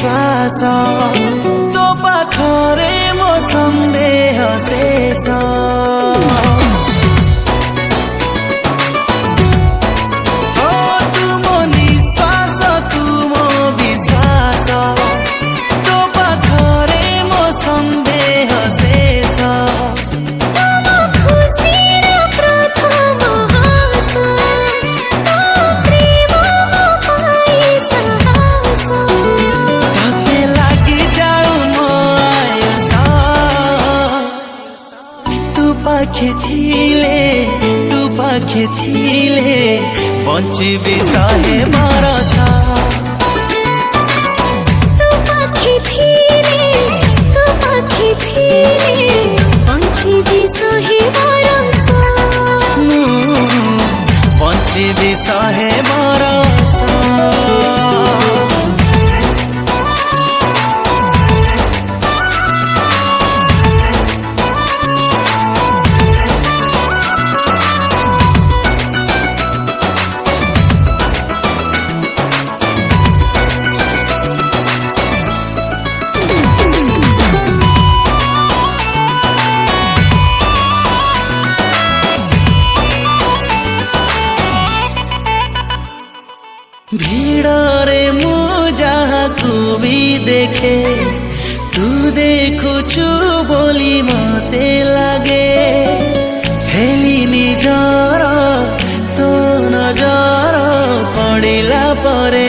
विश्वास तो पाखरे मो संदेह शेष तुम निश्वास तुम विश्वास तो पाखरे मो संदेह शेष तू पाखे थिले बंचिबी सहे बरस तू पाखे थिले बंचिबी सहे बरस बंचिबी सहे बरस भीड़रे मु जहाकू भी देखे तू देखुछु बोली मते लागे हेली निजर तो नजर पड़िला परे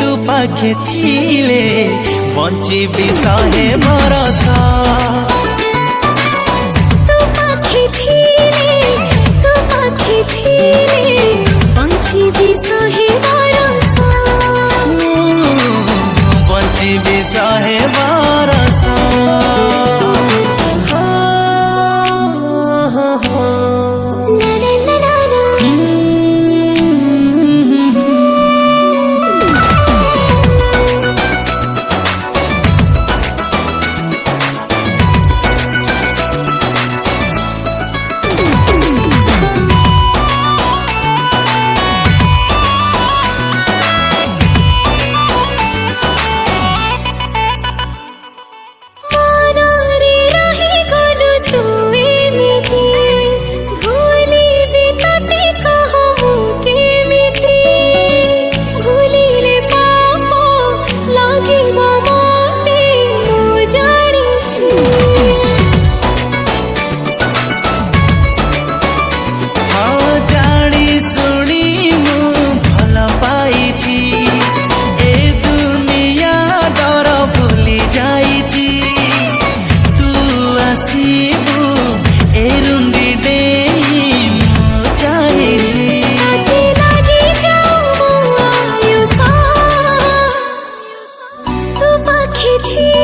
तू पाखे थिले बंचिबी सहे बरस तू पाखे थिले बंचिबी सहे बरस बंचिबी सहे बरस तू पाखे थिले